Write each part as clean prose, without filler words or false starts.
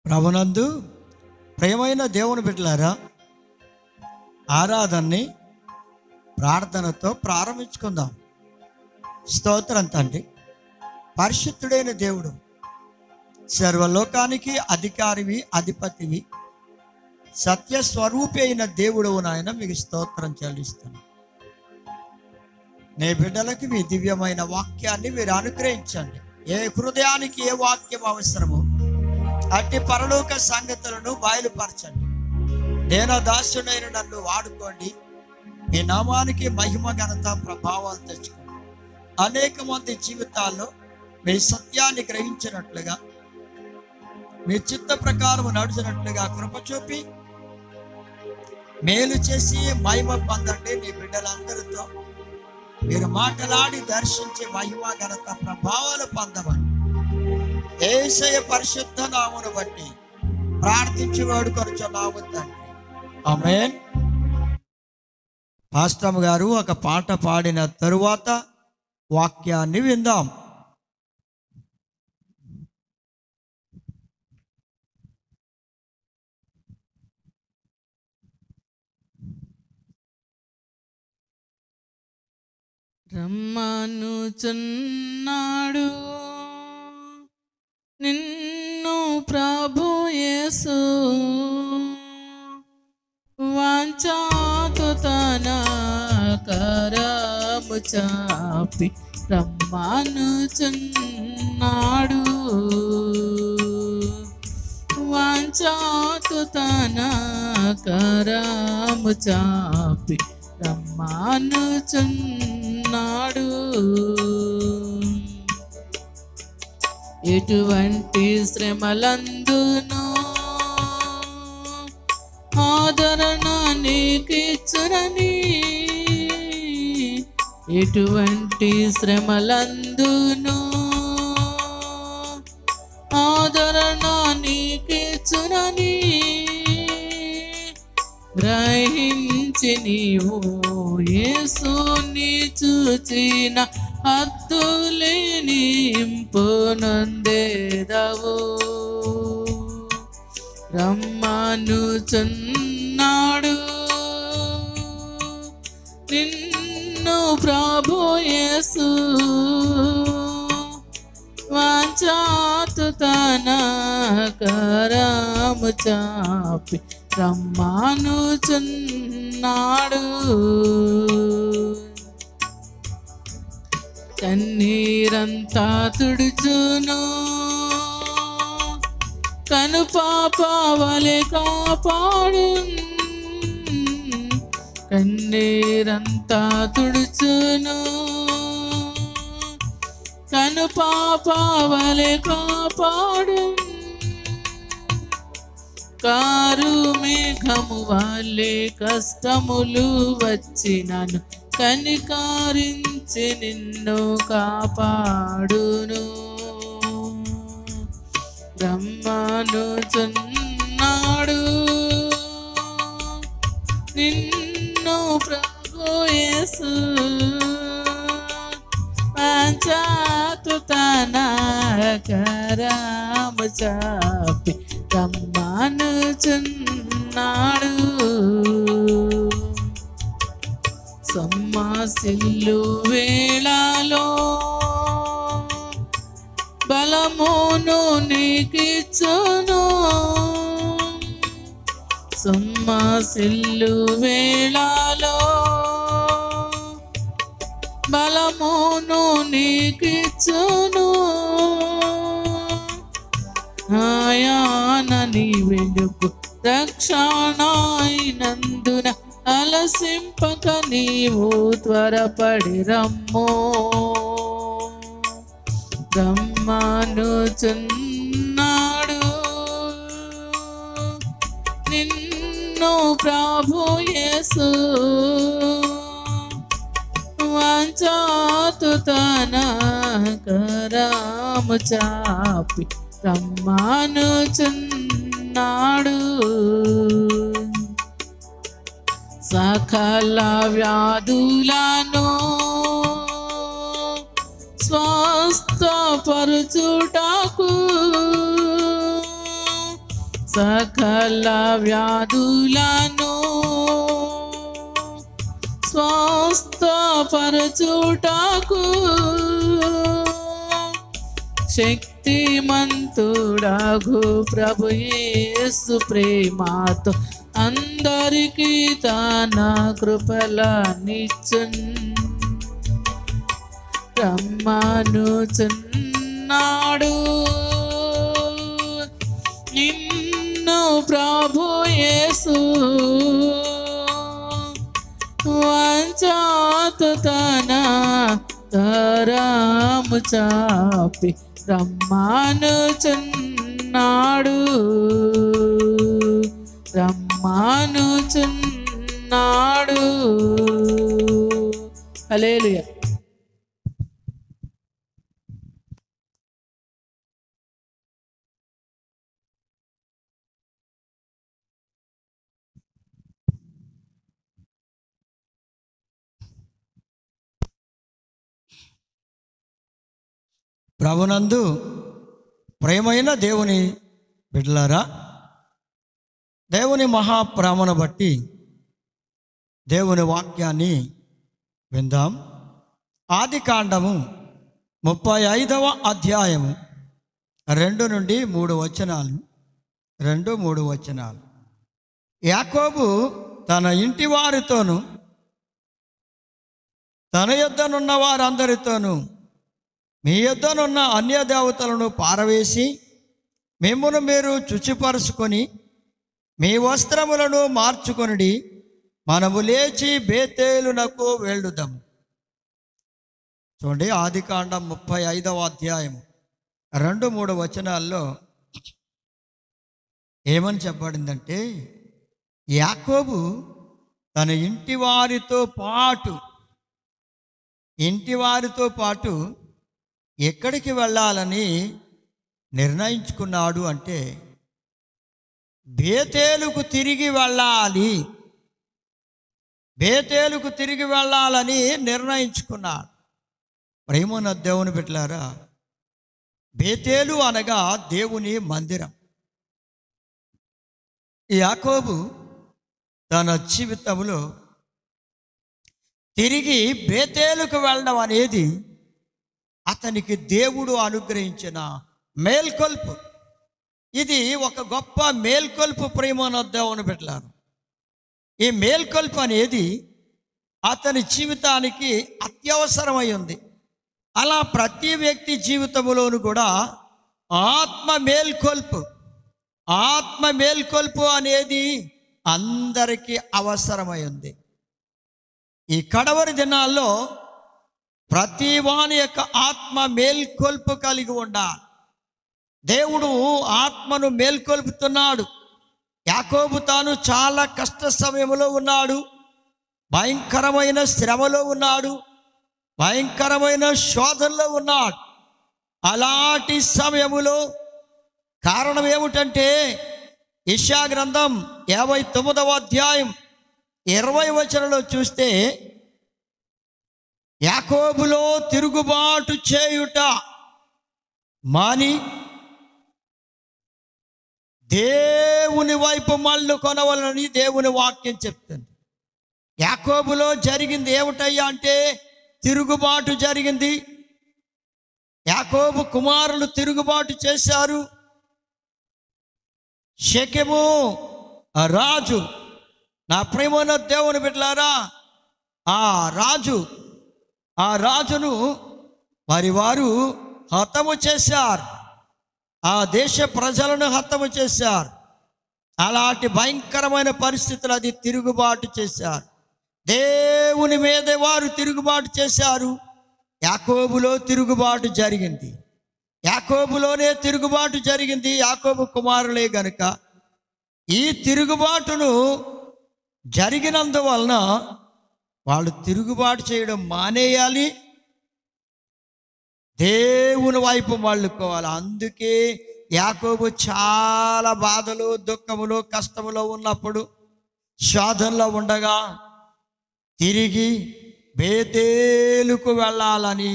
ప్రభునందు ప్రియమైన దేవుని బిడ్డలారా, ఆరాధనని ప్రార్థనతో ప్రారంభించుకుందాం. స్తోత్రం తండ్రి. పరిశుద్ధుడైన దేవుడు, సర్వలోకానికి అధికారివి, అధిపతివి, సత్యస్వరూపి అయిన దేవుడు నాయన, మీకు స్తోత్రం చెల్లిస్తాను. నీ బిడ్డలకి మీ దివ్యమైన వాక్యాన్ని మీరు అనుగ్రహించండి. ఏ హృదయానికి ఏ వాక్యం అవసరమో అట్టి పరలోక సంగతులను బయలుపరచండి. నేను దాసుడైన నన్ను వాడుకోండి. మీ నామానికి మహిమ, ఘనత, ప్రభావాలు తెచ్చుకోండి. అనేక మంది జీవితాల్లో మీ సత్యాన్ని గ్రహించినట్లుగా, మీ చిత్త ప్రకారం నడిచినట్లుగా కృప చూపి మేలు చేసి మహిమ పొందండి. నీ బిడ్డలందరితో మీరు మాట్లాడి దర్శించి మహిమ, ఘనత, ప్రభావాలు పొందమని యేసయ్య పరిశుద్ధ నామమును బట్టి ప్రార్థించి వేడుకొనుచున్నాము తండ్రి. ఆమేన్. పాస్టర్ గారు ఒక పాట పాడిన తరువాత వాక్యాన్ని విందాం. రమ్మనుచున్నాడు నిన్ను ప్రభు యేసు, వాంఛతో తన కరము చాపి రమ్మనుచున్నాడు. వాంఛతో తన కరము చాపి రమ్మనుచున్నాడు. ఎటువంటి శ్రమలందును ఆదరణ నీకిచ్చునని, ఎటువంటి శ్రమలందును ఆదరణ నీకిచ్చునని గ్రహించి నీవు యేసుని చూచిన హద్దులేని ఇంపునొందెదవు. రమ్మనుచున్నాడు నిన్ను ప్రభు యేసు, వాంఛతో తన కరము చాపి రమ్మనుచున్నాడు. కన్నీరంతా తుడుచును, కను పాప వలె కాపాడు. కన్నీరంతా తుడుచును, కను పాప వలె కాపాడు. కారు మేఘము వలె కష్టములు వచ్చినను కనికరించి నిన్ను కాపాడును. రమ్మనుచున్నాడు నిన్ను ప్రభు యేసు, వాంఛతో తన కరము చాపి రమ్మనుచున్నాడు. సొమ్మసిల్లు వేళలో బలమును నీకిచ్చును. సొమ్మసిల్లు వేళలో బలమును నీకిచ్చును. ఆయాన నీ వెలుగు రక్షణైనందున అలసింపక నీవు త్వరపడి రమ్మో. రమ్మనుచున్నాడు నిన్ను ప్రభు యేసు, వాంఛతో తన కరము చాపి రమ్మనుచున్నాడు. సకల వ్యాధులను స్వస్థపరచుటకు సకల వ్యాధులను స్వస్థపరచుటకు శక్తిమంతుడగు ప్రభు యేసు ప్రేమతో అందరికీ తన కృపలనిచ్చున్ రమ్మనుచున్నాడు నిన్ను ప్రభు యేసు వంచాతు తన తరము చాపి రమ్మనుచున్నాడు రమ్మనుచున్నాడు. హల్లెలూయా. ప్రభునందు ప్రేమైన దేవుని బిడ్డలారా, దేవుని మహాప్రేమను బట్టి దేవుని వాక్యాన్ని విందాం. ఆదికాండము 35వ అధ్యాయము 2 నుండి 3 వచనాలు. 2-3 వచనాలు. యాకోబు తన ఇంటి వారితోనూ తన యొద్దనున్న వారందరితోనూ మీ యొద్దనున్న అన్య దేవతలను పారవేసి మిమ్మును మీరు శుచిపరుచుకొని మీ వస్త్రములను మార్చుకొనిడి, మనము లేచి బేతేలునకు వెళ్ళుదాము. చూడండి, ఆదికాండం 35వ అధ్యాయం 2-3 వచనాల్లో ఏమని చెప్పబడిందంటే, యాకోబు తన ఇంటి వారితో పాటు ఎక్కడికి వెళ్ళాలని నిర్ణయించుకున్నాడు అంటే, బేతేలుకు తిరిగి వెళ్ళాలని నిర్ణయించుకున్నాడు. ప్రేమన్న దేవుని బిడ్డలారా, బేతేలు అనగా దేవుని మందిరం. యాకోబు తన జీవితంలో తిరిగి బేతేలుకు వెళ్ళడం అనేది అతనికి దేవుడు అనుగ్రహించిన మేల్కొల్పు. ఇది ఒక గొప్ప మేల్కొల్పు. ప్రేమన్న దేవుని బిడ్డలారా, ఈ మేల్కొల్పు అనేది అతని జీవితానికి అత్యవసరమై ఉంది. అలా ప్రతి వ్యక్తి జీవితంలోనూ కూడా ఆత్మ మేల్కొల్పు అనేది అందరికీ అవసరమై ఉంది. ఈ కడవరి దినాల్లో ప్రతి వాని యొక్క ఆత్మ మేల్కొల్పు కలిగి ఉండాలి. దేవుడు ఆత్మను మేల్కొల్పుతున్నాడు. యాకోబు తాను చాలా కష్ట సమయంలో ఉన్నాడు, భయంకరమైన శ్రమలో ఉన్నాడు, భయంకరమైన శోధనలో ఉన్నాడు. అలాంటి సమయములో కారణం ఏమిటంటే, యెషయా గ్రంథం 59వ అధ్యాయం 20వ వచనంలో చూస్తే, యాకోబులో తిరుగుబాటు చేయుట మాని దేవుని వైపు మళ్ళు కొనవలని దేవుని వాక్యం చెప్తుంది. యాకోబులో జరిగింది ఏమిటయ్యా అంటే, తిరుగుబాటు జరిగింది. యాకోబు కుమారులు తిరుగుబాటు చేశారు. షెకెము రాజు, నా ప్రేమన దేవుని బిడ్డలారా, ఆ రాజును వారు హతము చేశారు. ఆ దేశ ప్రజలను హతము చేశారు. అలాంటి భయంకరమైన పరిస్థితులు అది తిరుగుబాటు చేశారు. దేవుని మీద వారు తిరుగుబాటు చేశారు. యాకోబులో తిరుగుబాటు జరిగింది. యాకోబులోనే తిరుగుబాటు జరిగింది. యాకోబు కుమారులే గనుక ఈ తిరుగుబాటును జరిగినందువలన వాళ్ళు తిరుగుబాటు చేయడం మానేయాలి, దేవుని వైపు మళ్ళుకోవాలి. అందుకే యాకోబు చాలా బాధలు, దుఃఖములు, కష్టములో ఉన్నప్పుడు, శోధనలో ఉండగా తిరిగి బేతేలుకు వెళ్ళాలని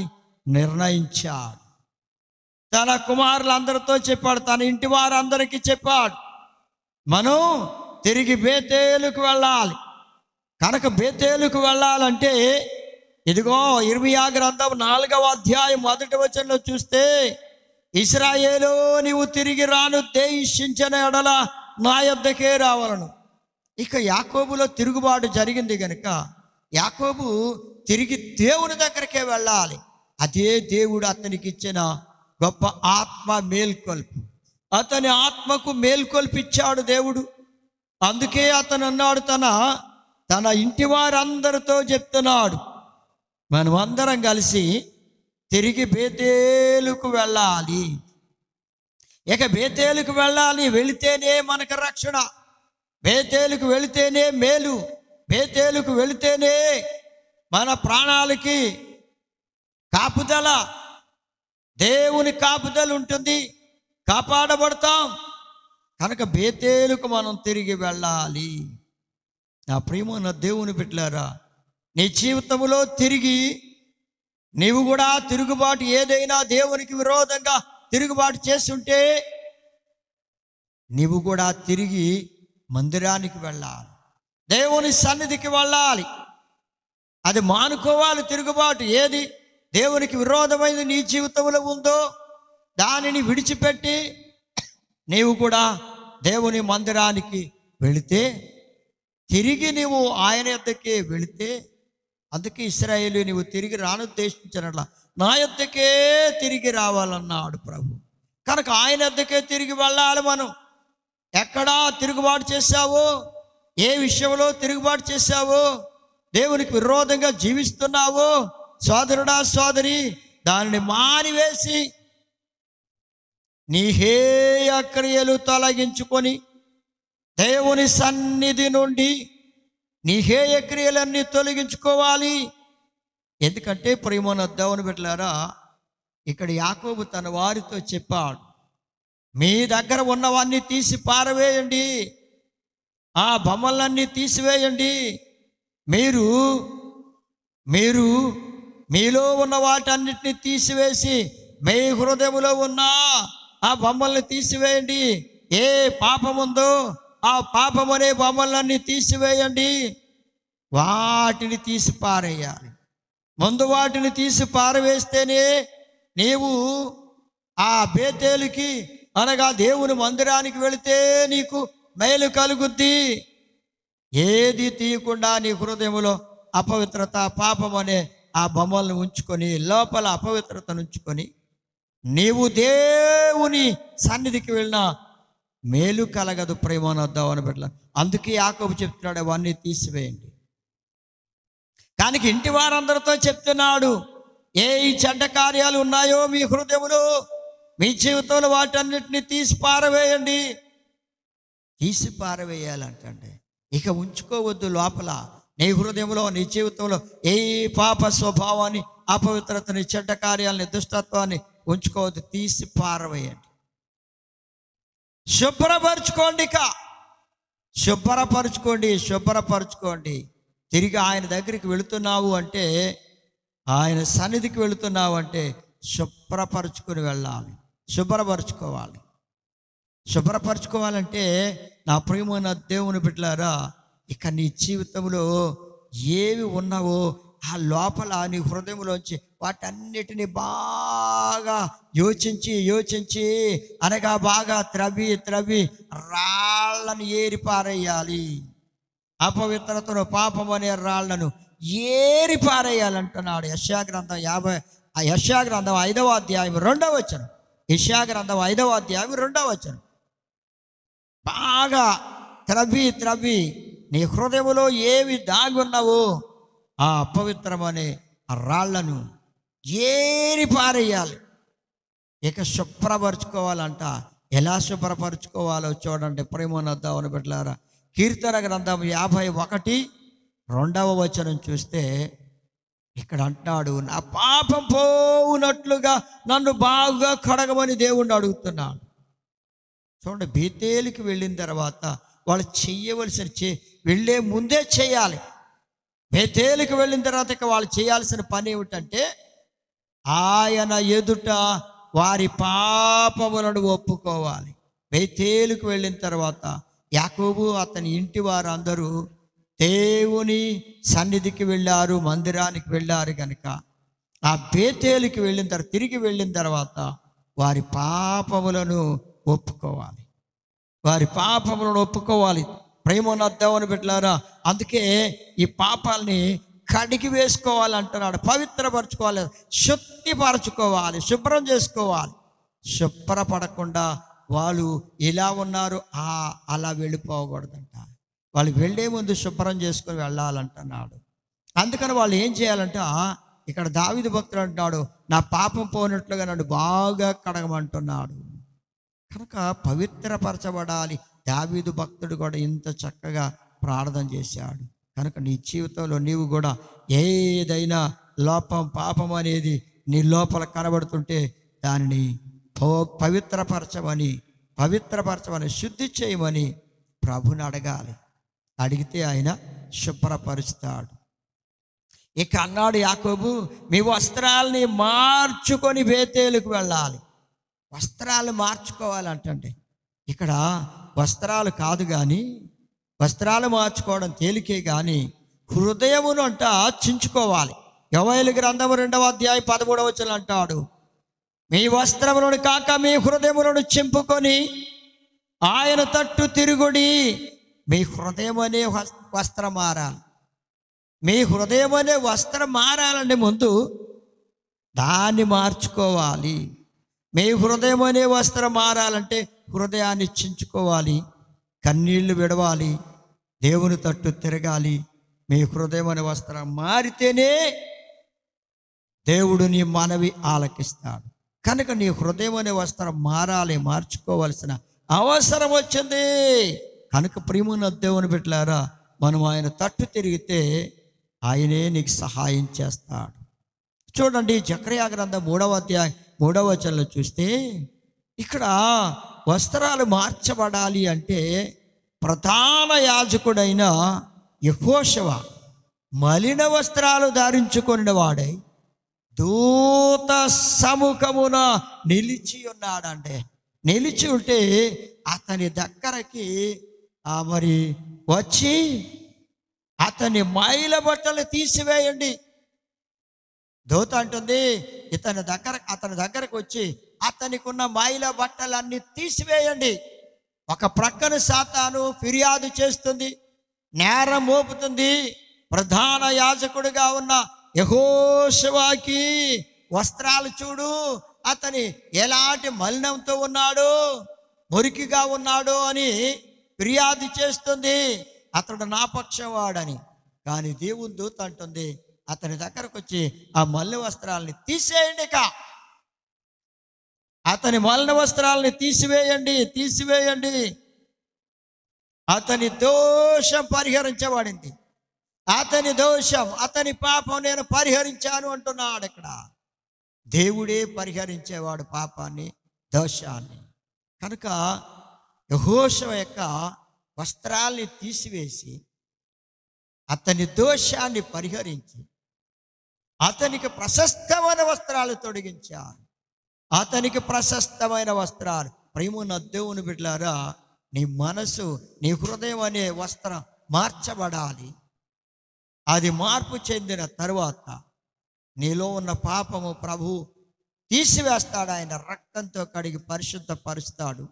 నిర్ణయించాడు. తన కుమారులందరితో చెప్పాడు, తన ఇంటి వారందరికీ చెప్పాడు, మనం తిరిగి బేతేలుకు వెళ్ళాలి. కనుక బేతేలుకు వెళ్ళాలంటే ఇదిగో ఇర్మీయా గ్రంథం 4వ అధ్యాయం 1వ వచనంలో చూస్తే, ఇశ్రాయేలు నీవు తిరిగి రానుద్దేశించిన ఎడల నా యొద్దకే రావాలను. ఇక యాకోబులో తిరుగుబాటు జరిగింది కనుక యాకోబు తిరిగి దేవుని దగ్గరికే వెళ్ళాలి. అదే దేవుడు అతనికి ఇచ్చిన గొప్ప ఆత్మ మేల్కొల్పు. అతని ఆత్మకు మేల్కొల్పిచ్చాడు దేవుడు. అందుకే అతను అన్నాడు, తన ఇంటి వారందరితో చెప్తున్నాడు, మనమందరం కలిసి తిరిగి బేతేలుకు వెళ్ళాలి. ఇక బేతేలుకు వెళ్ళాలి, వెళితేనే మనకు రక్షణ, బేతేలుకు వెళితేనే మేలు, బేతేలుకు వెళితేనే మన ప్రాణాలకి కాపుదల, దేవుని కాపుదల ఉంటుంది, కాపాడబడతాం. కనుక బేతేలుకు మనం తిరిగి వెళ్ళాలి. నా ప్రియమైన దేవుని బిడ్డలారా, నీ జీవితంలో తిరిగి నీవు కూడా తిరుగుబాటు ఏదైనా దేవునికి విరోధంగా తిరుగుబాటు చేస్తుంటే నీవు కూడా తిరిగి మందిరానికి వెళ్ళాలి, దేవుని సన్నిధికి వెళ్ళాలి. అది మానుకోవాలి. తిరుగుబాటు ఏది దేవునికి విరోధమైనది నీ జీవితంలో ఉందో దానిని విడిచిపెట్టి నీవు కూడా దేవుని మందిరానికి వెళితే, తిరిగి నీవు ఆయన యొద్దకే వెళితే, అందుకే ఇశ్రాయేలు నీవు తిరిగి రానుద్దేశించినట్ల నా యొద్దకే తిరిగి రావాలన్నాడు ప్రభు. కనుక ఆయన యొద్దకే తిరిగి వెళ్ళాలి. మనం ఎక్కడా తిరుగుబాటు చేశావో, ఏ విషయంలో తిరుగుబాటు చేశావో, దేవునికి విరోధంగా జీవిస్తున్నావో సోదరుడా సోదరి, దానిని మానివేసి నీ హేయ క్రియలు తొలగించుకొని దేవుని సన్నిధి నుండి నీ హేయ క్రియలన్నీ తొలగించుకోవాలి. ఎందుకంటే ప్రియమైన దేవుని బిడ్డలారా, ఇక్కడ యాకోబు తన వారితో చెప్పాడు, మీ దగ్గర ఉన్నవన్నీ తీసి పారవేయండి, ఆ బొమ్మలన్నీ తీసివేయండి. మీరు మీలో ఉన్న వాటన్నిటిని తీసివేసి మీ హృదయంలో ఉన్న ఆ బొమ్మల్ని తీసివేయండి. ఏ పాపం ఉందో ఆ పాపం అనే బొమ్మలన్నీ తీసివేయండి. వాటిని తీసి పారేయాలి. ముందు వాటిని తీసి పారవేస్తేనే నీవు ఆ బేతేలుకి అనగా దేవుని మందిరానికి వెళితే నీకు మేలు కలుగుద్ది. ఏది తీయకుండా నీ హృదయంలో అపవిత్రత, పాపం అనే ఆ బొమ్మలను ఉంచుకొని, లోపల అపవిత్రతను ఉంచుకొని నీవు దేవుని సన్నిధికి వెళ్ళినా మేలు కలగదు. ప్రేమనొద్దామని బిడ్డ, అందుకే యాకోబు చెప్తున్నాడు, అవన్నీ తీసివేయండి. కానీ ఇంటి వారందరితో చెప్తున్నాడు, ఏ చెడ్డ కార్యాలు ఉన్నాయో మీ హృదయంలో, మీ జీవితంలో వాటన్నిటిని తీసి పారవేయండి. తీసి పారవేయాలంటే ఇక ఉంచుకోవద్దు లోపల. నీ హృదయంలో, నీ జీవితంలో ఏ పాప స్వభావాన్ని, అపవిత్రతని, చెడ్డ కార్యాలని, దుష్టత్వాన్ని ఉంచుకోవద్దు. తీసి పారవేయండి, శుభ్రపరచుకోండి. ఇక శుభ్రపరచుకోండి. తిరిగి ఆయన దగ్గరికి వెళుతున్నావు అంటే, ఆయన సన్నిధికి వెళుతున్నావు అంటే శుభ్రపరచుకొని వెళ్ళాలి, శుభ్రపరచుకోవాలంటే నా ప్రియమైన దేవుని బిడ్డలారా, ఇక నీ జీవితంలో ఏవి ఉన్నావో ఆ లోపల నీ హృదయంలోంచి వాటన్నిటిని బాగా యోచించి అనగా బాగా త్రవి రాళ్ళను ఏరిపారేయాలి. అపవిత్రతను, పాపం అనే రాళ్లను ఏరిపారేయాలంటున్నాడు. యెషయా గ్రంథం 5వ అధ్యాయం 2వ వచనం. యెషయా గ్రంథం 5వ అధ్యాయం 2వ వచనం. బాగా త్రవి నీ హృదయంలో ఏవి దాగున్నావో ఆ అపవిత్రమనే ఆ రాళ్లను ఏరి పారేయాలి. ఇక శుభ్రపరచుకోవాలంట. ఎలా శుభ్రపరచుకోవాలో చూడండి ప్రేమనొద్దామని బిడ్డలారా. కీర్తన గ్రంథం 51:2వ వచనం చూస్తే ఇక్కడ అంటున్నాడు, నా పాపం పోవునట్లుగా నన్ను బాగా కడగమని దేవుణ్ణి అడుగుతున్నాడు. చూడండి, బేతేలుకి వెళ్ళిన తర్వాత వాళ్ళు చెయ్యవలసిన వెళ్ళే ముందే చేయాలి. బేతేలుకి వెళ్ళిన తర్వాత ఇక వాళ్ళు చేయాల్సిన పని ఏమిటంటే, ఆయన ఎదుట వారి పాపములను ఒప్పుకోవాలి. బేతేలుకు వెళ్ళిన తర్వాత యాకోబు అతని ఇంటి వారు అందరూ దేవుని సన్నిధికి వెళ్ళారు, మందిరానికి వెళ్ళారు కనుక ఆ బేతేలుకి వెళ్ళిన తర్వాత, తిరిగి వెళ్ళిన తర్వాత వారి పాపములను ఒప్పుకోవాలి. వారి పాపములను ఒప్పుకోవాలి. ప్రేమనద్దామని పెట్టారా. అందుకే ఈ పాపాలని కడిగి వేసుకోవాలి అంటున్నాడు. పవిత్రపరచుకోవాలి, శుద్ధిపరచుకోవాలి, శుభ్రం చేసుకోవాలి. శుభ్రపడకుండా వాళ్ళు ఇలా ఉన్నారు అలా వెళ్ళిపోకూడదంట. వాళ్ళు వెళ్ళే ముందు శుభ్రం చేసుకొని వెళ్ళాలంటున్నాడు. అందుకని వాళ్ళు ఏం చేయాలంట, ఇక్కడ దావీదు భక్తుడు అంటున్నాడు, నా పాపం పోయినట్లుగా నన్ను బాగా కడగమంటున్నాడు. కనుక పవిత్రపరచబడాలి. దావీదు భక్తుడు కూడా ఇంత చక్కగా ప్రార్థన చేశాడు. కనుక నీ జీవితంలో నీవు కూడా ఏదైనా లోపం, పాపం అనేది నీ లోపల కనబడుతుంటే దానిని పవిత్రపరచమని, శుద్ధి చేయమని ప్రభుని అడగాలి. అడిగితే ఆయన శుభ్రపరుస్తాడు. ఇక అన్నాడు యాకోబు, మీ వస్త్రాలని మార్చుకొని బేతేలుకు వెళ్ళాలి. వస్త్రాలు మార్చుకోవాలంటే ఇక్కడ వస్త్రాలు కాదు కానీ, వస్త్రాలు మార్చుకోవడం తేలికే కానీ హృదయమును చించుకోవాలి. యోవేలు గ్రంథము 2వ అధ్యాయం 13వ వచనం అంటాడు, మీ వస్త్రములను కాక మీ హృదయములను చింపుకొని ఆయన తట్టు తిరుగుడి. మీ హృదయం అనే వస్త్రం మారాలి. మీ హృదయం అనే వస్త్రం మారాలంటే ముందు దాన్ని మార్చుకోవాలి. మీ హృదయం అనే వస్త్రం మారాలంటే హృదయాన్ని చించుకోవాలి, కన్నీళ్లు విడవాలి, దేవుని తట్టు తిరగాలి. మీ హృదయం అనే వస్త్రం మారితేనే దేవుడు నీ మనవి ఆలకిస్తాడు. కనుక నీ హృదయం అనే వస్త్రం మారాలి, మార్చుకోవాల్సిన అవసరం వచ్చింది. కనుక ప్రియమైన దేవుని బిడ్డలారా, మనం ఆయన తట్టు తిరిగితే ఆయనే నీకు సహాయం చేస్తాడు. చూడండి, జకర్యా గ్రంథం 3వ అధ్యాయం 3వ వచనంలో చూస్తే ఇక్కడ వస్త్రాలు మార్చబడాలి అంటే ప్రధాన యాజకుడైన యెహోషువ మలిన వస్త్రాలు ధరించుకున్న వాడై దూత సముఖమున నిలిచి ఉన్నాడంటే, నిలిచి ఉంటే అతని దగ్గరకి మరి వచ్చి అతని మైల బట్టలు తీసివేయండి. దూత అంటుంది అతని దగ్గరకు వచ్చి అతనికి ఉన్న మైల బట్టలన్నీ తీసివేయండి. ఒక ప్రక్కన సాతాను ఫిర్యాదు చేస్తుంది, నేరం మోపుతుంది. ప్రధాన యాజకుడిగా ఉన్న యెహోషువకి వస్త్రాలు చూడు, అతని ఎలాంటి మలినంతో ఉన్నాడు, మురికిగా ఉన్నాడు అని ఫిర్యాదు చేస్తుంది. అతడు నా పక్షం వాడని. కానీ దేవుని దూత అంటుంది, అతని దగ్గరకు వచ్చి ఆ మలిన వస్త్రాలని తీసేయండి, అతని మలిన వస్త్రాలని తీసివేయండి. అతని దోషం పరిహరించబడింది. అతని దోషం, అతని పాపం నేను పరిహరించాను అంటున్నాడు. ఇక్కడ దేవుడే పరిహరించేవాడు పాపాన్ని, దోషాన్ని. కనుక యెహోషువ యొక్క వస్త్రాల్ని తీసివేసి అతని దోషాన్ని పరిహరించి అతనికి ప్రశస్తమైన వస్త్రాలు తొడిగించారు. అతనికి ప్రశస్తమైన వస్త్రాలు. ప్రియమైన దేవుని బిడ్డలారా, నీ మనసు, నీ హృదయం అనే వస్త్రం మార్చబడాలి. అది మార్పు చెందిన తరువాత నీలో ఉన్న పాపము ప్రభు తీసివేస్తాడు. ఆయన రక్తంతో కడిగి పరిశుద్ధపరుస్తాడు.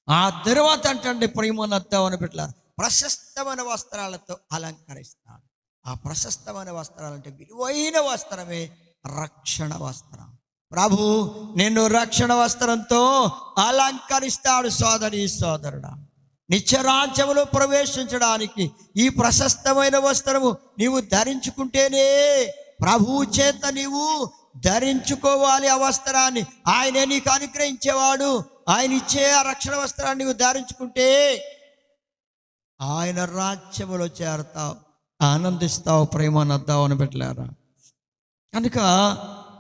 ఆ తరువాత అంటే ప్రియమైన దేవుని బిడ్డలారా, ప్రశస్తమైన వస్త్రాలతో అలంకరిస్తాడు. ఆ ప్రశస్తమైన వస్త్రాలంటే విలువైన వస్త్రమే రక్షణ వస్త్రం. ప్రభు నిన్ను రక్షణ వస్త్రంతో అలంకరిస్తాడు. సోదరి సోదరుడా, నిత్యరాజ్యములో ప్రవేశించడానికి ఈ ప్రశస్తమైన వస్త్రము నీవు ధరించుకుంటేనే, ప్రభువు చేత నీవు ధరించుకోవాలి ఆ వస్త్రాన్ని. ఆయనే నీకు అనుగ్రహించేవాడు. ఆయన ఇచ్చే ఆ రక్షణ వస్త్రాన్ని నీవు ధరించుకుంటే ఆయన రాజ్యములో చేరతావు, ఆనందిస్తావు. ప్రేమనద్దావు అని పెట్టలేరా. కనుక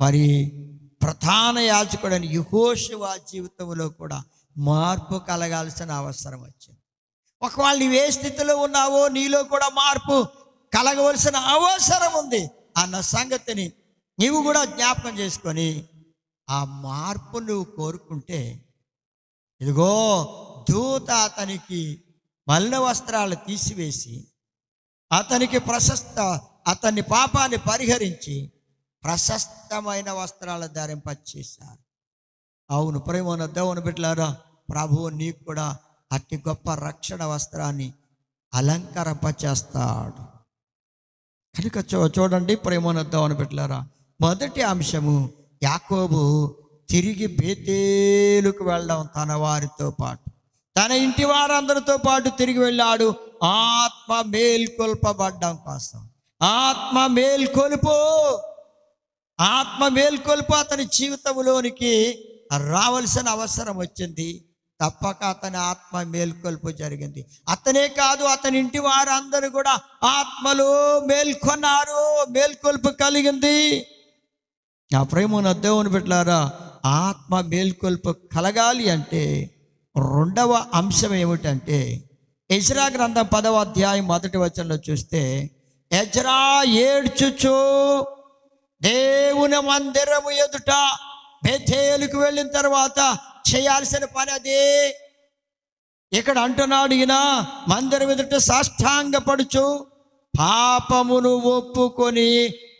మరి ప్రధాన యాజకుడని యెహోషువ జీవితంలో కూడా మార్పు కలగాల్సిన అవసరం వచ్చింది. ఒకవేళ నీవు ఏ స్థితిలో ఉన్నావో నీలో కూడా మార్పు కలగవలసిన అవసరం ఉంది అన్న సంగతిని నీవు కూడా జ్ఞాపకం చేసుకొని ఆ మార్పు నువ్వు కోరుకుంటే, ఇదిగో దూత అతనికి మలిన వస్త్రాలు తీసివేసి అతని పాపాన్ని పరిహరించి ప్రశస్తమైన వస్త్రాలు ధరింపచేశారు. అవును ప్రేమన్న దేవుని బిడ్డలారా, ప్రభువు నీకు కూడా అతి గొప్ప రక్షణ వస్త్రాన్ని అలంకరింపచేస్తాడు. కనుక చూడండి ప్రేమన్న దేవుని బిడ్డలారా, మొదటి అంశము యాకోబు తిరిగి బేతేలుకు వెళ్ళడం, తన వారితో పాటు తన ఇంటి వారందరితో పాటు తిరిగి వెళ్ళాడు. ఆత్మ మేల్కొల్పబడ్డం కోసం. ఆత్మ మేల్కొల్పు అతని జీవితంలోనికి రావాల్సిన అవసరం వచ్చింది. తప్పక అతని ఆత్మ మేల్కొల్పు జరిగింది. అతనే కాదు, అతని ఇంటి వారందరూ కూడా ఆత్మలో మేల్కొన్నారు, మేల్కొల్పు కలిగింది. నా ప్రేమన్న దేవుని బిడ్డలారా, ఆత్మ మేల్కొల్పు కలగాలి అంటే రెండవ అంశం ఏమిటంటే, ఎజ్రా గ్రంథం 10వ అధ్యాయం 1వ వచనంలో చూస్తే, ఎజ్రా ఏడ్చుచు దేవుని మందిరము ఎదుట బేతేలుకు వెళ్ళిన తర్వాత చేయాల్సిన పని అదే. ఇక్కడ అంటున్నాడు ఈయన, మందిరం ఎదుట సాష్టాంగపడుచు పాపమును ఒప్పుకొని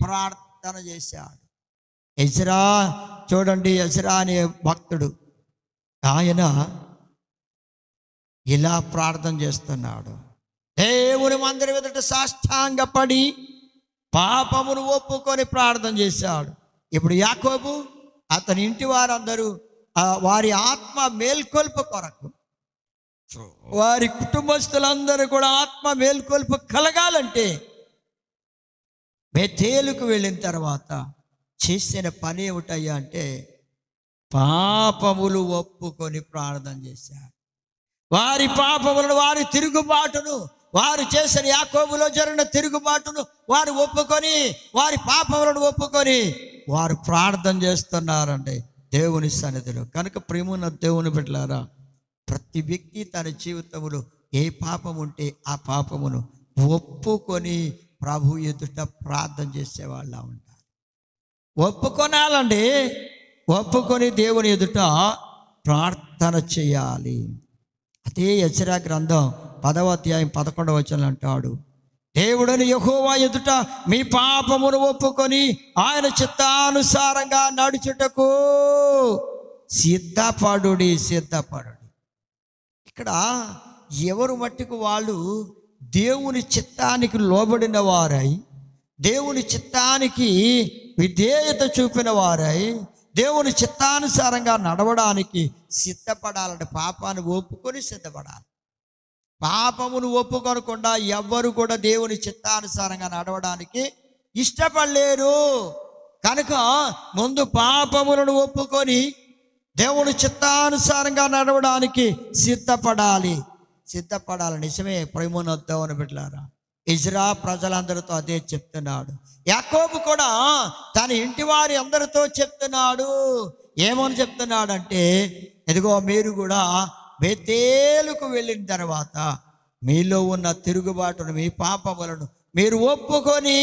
ప్రార్థన చేశాడు. ఎజ్రా చూడండి, ఎజ్రా అనే భక్తుడు, ఆయన ఇలా ప్రార్థన చేస్తున్నాడు. దేవుని మందిరం ఎదుట సాష్టాంగపడి పాపమును ఒప్పుకొని ప్రార్థన చేశాడు. ఇప్పుడు యాకోబు అతని ఇంటి వారందరూ వారి ఆత్మ మేల్కొల్పు కొరకు, వారి కుటుంబస్తులందరూ కూడా ఆత్మ మేల్కొల్పు కలగాలంటే బేతేలుకు వెళ్ళిన తర్వాత చేసిన పని ఏమిటయ్యా అంటే, పాపములు ఒప్పుకొని ప్రార్థన చేశారు. వారి పాపములను, వారి తిరుగుబాటును, వారు చేసిన యాకోబులో జరిగిన తిరుగుబాటును వారు ఒప్పుకొని, వారి పాపములను ఒప్పుకొని వారు ప్రార్థన చేస్తున్నారండి దేవుని సన్నిధిలో. కనుక ప్రేమన్న దేవుని బిడ్డలారా, ప్రతి వ్యక్తి తన జీవితంలో ఏ పాపం ఉంటే ఆ పాపమును ఒప్పుకొని ప్రభు ఎదుట ప్రార్థన చేసేవాళ్ళ ఉంటారు. ఒప్పుకొనాలండి, ఒప్పుకొని దేవుని ఎదుట ప్రార్థన చేయాలి. అదే ఎజ్రా గ్రంథం 10వ అధ్యాయం 11వ వచనం అంటాడు, దేవుడని యెహోవా ఎదుట మీ పాపమును ఒప్పుకొని ఆయన చిత్తానుసారంగా నడుచుటకు సిద్ధపడుడి. ఇక్కడ ఎవరు మట్టుకు వాళ్ళు దేవుని చిత్తానికి లోబడిన వారై, దేవుని చిత్తానికి విధేయత చూపిన వారై, దేవుని చిత్తానుసారంగా నడవడానికి సిద్ధపడాలంటే పాపాన్ని ఒప్పుకొని సిద్ధపడాలి. పాపమును ఒప్పుకొనకుండా ఎవ్వరు కూడా దేవుని చిత్తానుసారంగా నడవడానికి ఇష్టపడలేరు. కనుక ముందు పాపములను ఒప్పుకొని దేవుని చిత్తానుసారంగా నడవడానికి సిద్ధపడాలి. నిజమే ప్రేమను దేవుని బిడ్డలారా, ఇజ్రా ప్రజలందరితో అదే చెప్తున్నాడు. యాకోబు కూడా తన ఇంటి వారి అందరితో చెప్తున్నాడు. ఏమని చెప్తున్నాడంటే, ఇదిగో మీరు కూడా బేతేలుకు వెళ్ళిన తర్వాత మీలో ఉన్న తిరుగుబాటును, మీ పాపములను మీరు ఒప్పుకొని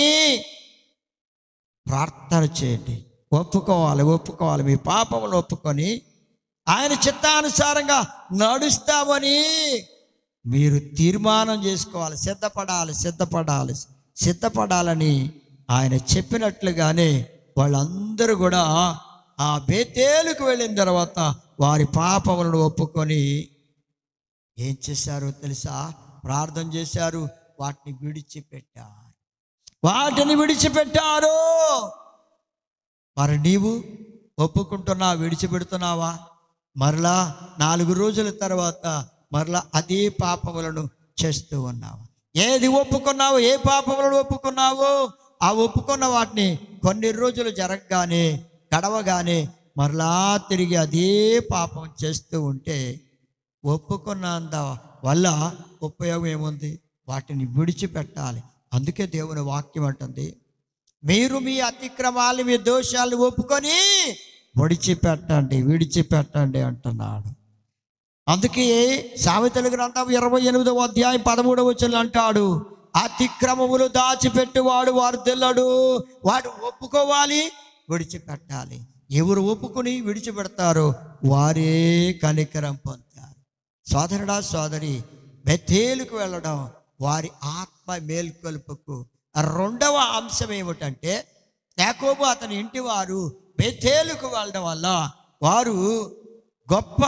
ప్రార్థన చేయండి. ఒప్పుకోవాలి, మీ పాపములను ఒప్పుకొని ఆయన చిత్తానుసారంగా నడుస్తామని మీరు తీర్మానం చేసుకోవాలి. సిద్ధపడాలని ఆయన చెప్పినట్లుగానే వాళ్ళందరూ కూడా ఆ బేతేలుకు వెళ్ళిన తర్వాత వారి పాపములను ఒప్పుకొని ఏం చేశారో తెలుసా? ప్రార్థన చేశారు. వాటిని విడిచిపెట్టారు. మరి నీవు ఒప్పుకుంటున్నావా? విడిచిపెడుతున్నావా? మరలా 4 రోజుల తర్వాత మరలా అదే పాపములను చేస్తూ ఉన్నావు. ఏది ఒప్పుకున్నావో, ఏ పాపములను ఒప్పుకున్నావో ఆ ఒప్పుకున్న వాటిని కొన్ని రోజులు గడవగానే మరలా తిరిగి అదే పాపం చేస్తూ ఉంటే ఒప్పుకున్నంత వల్ల ఉపయోగం ఏముంది? వాటిని విడిచిపెట్టాలి. అందుకే దేవుని వాక్యం అంటుంది, మీరు మీ అతిక్రమాలు, మీ దోషాలను ఒప్పుకొని విడిచిపెట్టండి అంటున్నాడు. అందుకే సామెతల గ్రంథం 28వ అధ్యాయం 13వ వచనం అంటాడు, అతిక్రమములు దాచిపెట్టువాడు వర్ధిల్లడు. వాడు ఒప్పుకోవాలి, విడిచిపెట్టాలి. ఎవరు ఒప్పుకొని విడిచిపెడతారో వారే కనికరం పొందుతారు. సోదరుడా సోదరి, బెతేలుకు వెళ్ళడం వారి ఆత్మ మేల్కొల్పుకు. రెండవ అంశం ఏమిటంటే, యాకోబు అతని ఇంటి వారు బెతేలుకు వెళ్ళడం వల్ల వారు గొప్ప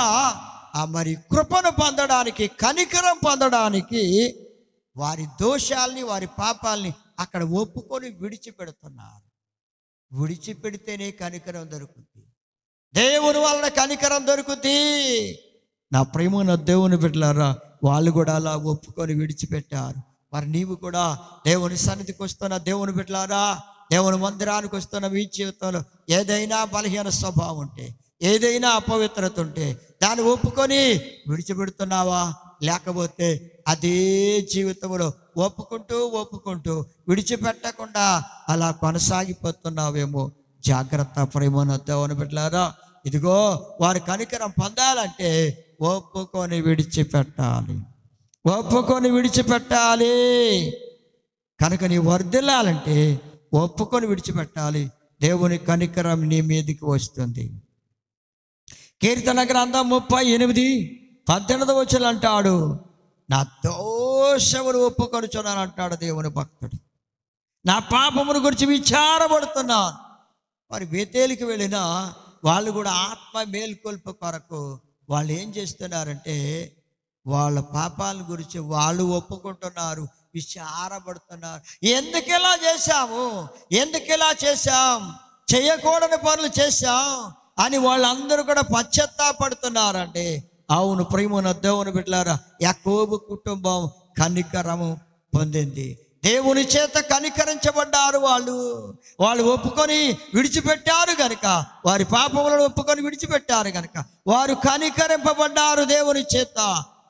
మరి కృపను పొందడానికి, కనికరం పొందడానికి వారి దోషాల్ని, వారి పాపాలని అక్కడ ఒప్పుకొని విడిచిపెడుతున్నారు. విడిచిపెడితేనే కనికరం దొరుకుతుంది. దేవుని వలన కనికరం దొరుకుతుంది. నా ప్రేమ నా దేవుని బిడ్డలారా, వాళ్ళు కూడా అలా ఒప్పుకొని విడిచిపెట్టారు. మరి నీవు కూడా దేవుని సన్నిధికి వస్తున్న దేవుని బిడ్డలారా, దేవుని మందిరానికి వస్తున్న మీ జీవితంలో ఏదైనా బలహీన స్వభావం ఉంటే, ఏదైనా అపవిత్రత ఉంటే దాన్ని ఒప్పుకొని విడిచిపెడుతున్నావా? లేకపోతే అదే జీవితంలో ఒప్పుకుంటూ విడిచిపెట్టకుండా అలా కొనసాగిపోతున్నావేమో. జాగ్రత్త ప్రేమ దేవుని బిడ్డలారా. ఇదిగో వారి కనికరం పొందాలంటే ఒప్పుకొని విడిచిపెట్టాలి. కనుక నీ వర్ధిల్లాలంటే ఒప్పుకొని విడిచిపెట్టాలి. దేవుని కనికరం నీ మీదకి వస్తుంది. కీర్తన గ్రంథం 38:18 అంటాడు, నా దోషమును ఒప్పుకొనుచున్నాను అంటాడు దేవుని భక్తుడు. నా పాపమును గురించి విచారపడుతున్నాను. మరి బేతేలుకి వెళ్ళిన వాళ్ళు కూడా ఆత్మ మేల్కొల్పు కొరకు వాళ్ళు ఏం చేస్తున్నారంటే, వాళ్ళ పాపాల గురించి వాళ్ళు ఒప్పుకుంటున్నారు, విచారపడుతున్నారు. ఎందుకు ఇలా చేశాం, చేయకూడని పనులు చేశాం అని వాళ్ళందరూ కూడా పశ్చాత్తాపడుతున్నారండి. అవును ప్రేమ దేవుని బిడ్డలారా, యాకోబు కుటుంబం కనికరము పొందింది. దేవుని చేత కనికరించబడ్డారు. వాళ్ళు ఒప్పుకొని విడిచిపెట్టారు గనుక, వారి పాపములను ఒప్పుకొని విడిచిపెట్టారు గనుక వారు కనికరింపబడ్డారు దేవుని చేత.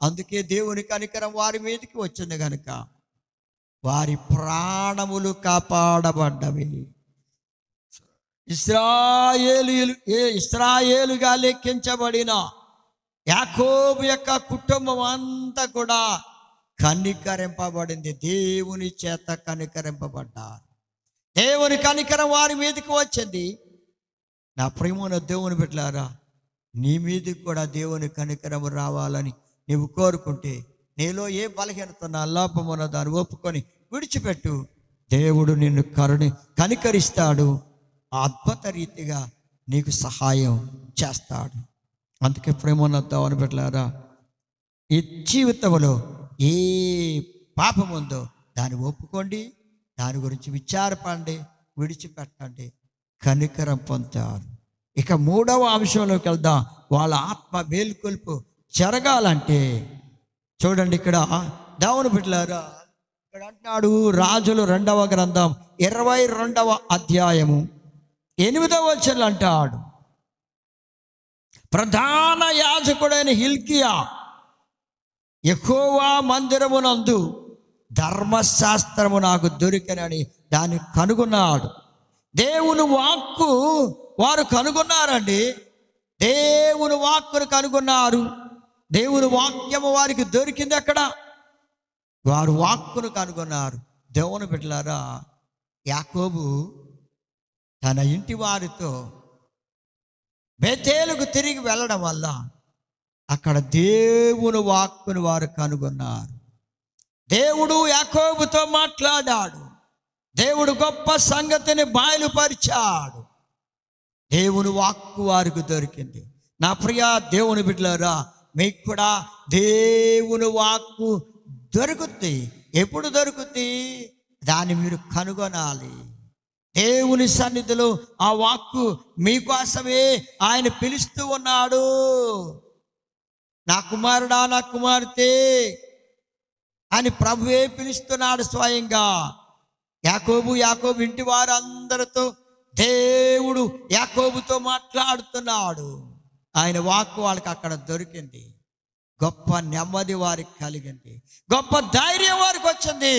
అందుకే దేవుని కనికరం వారి మీదకి వచ్చింది గనుక వారి ప్రాణములు కాపాడబడ్డవి. ఇశ్రాయేలుగా లెక్కించబడిన యాకోబు యొక్క కుటుంబం అంతా కూడా కనికరింపబడింది. దేవుని చేత కనికరింపబడ్డారు. దేవుని కనికరం వారి మీదకి వచ్చింది. నా ప్రేమను దేవుని బిడ్డలారా, నీ మీదకి కూడా దేవుని కనికరం రావాలని నీవు కోరుకుంటే, నీలో ఏ బలహీనత లోపమున్న దాన్ని ఒప్పుకొని విడిచిపెట్టు. దేవుడు నిన్ను కనికరిస్తాడు. అద్భుత రీతిగా నీకు సహాయం చేస్తాడు. అందుకే ప్రేమన్న దేవుని బిడ్డలారా, ఈ జీవితంలో ఏ పాపం ఉందో దాన్ని ఒప్పుకోండి, దాని గురించి విచారపడండి, విడిచిపెట్టండి, కనికరం పొందుతారు. ఇక మూడవ అంశంలోకి వెళ్దాం. వాళ్ళ ఆత్మ మేల్కొల్పు జరగాలంటే చూడండి, ఇక్కడ దేవుని బిడ్డలారా, ఇక్కడ అంటున్నాడు రాజులు 2వ గ్రంథం 22వ అధ్యాయము 8వ వచనం అంటాడు, ప్రధాన యాజకుడైన హిల్కియా యెహోవా మందిరమునందు ధర్మశాస్త్రము నాకు దొరికినని దాన్ని కనుగొన్నాడు. దేవుని వాక్కు వారు కనుగొన్నారండి. దేవుని వాక్కును కనుగొన్నారు. దేవుని వాక్యము వారికి దొరికింది. అక్కడ వారు వాక్కును కనుగొన్నారు. దేవుని బిడ్డలారా, యాకోబు తన ఇంటి వారితో బేతేలుకు తిరిగి వెళ్ళడం వల్ల అక్కడ దేవుని వాక్కును వారు కనుగొన్నారు. దేవుడు యాకోబుతో మాట్లాడాడు. దేవుడు గొప్ప సంగతిని బయలుపరిచాడు. దేవుని వాక్కు వారికి దొరికింది. నా ప్రియ దేవుని బిడ్డలారా, మీకు కూడా దేవుని వాక్కు దొరుకుతుంది. ఎప్పుడు దొరుకుతుంది? దాన్ని మీరు కనుగొనాలి. దేవుని సన్నిధిలో ఆ వాక్కు మీకోసమే ఆయన పిలుస్తూ ఉన్నాడు. నా కుమారుడా, నా కుమార్తె అని ప్రభువే పిలుస్తున్నాడు స్వయంగా. యాకోబు ఇంటి వారందరితో దేవుడు యాకోబుతో మాట్లాడుతున్నాడు. ఆయన వాక్కు వాళ్ళకి అక్కడ దొరికింది. గొప్ప నెమ్మది వారికి కలిగింది. గొప్ప ధైర్యం వారికి వచ్చింది.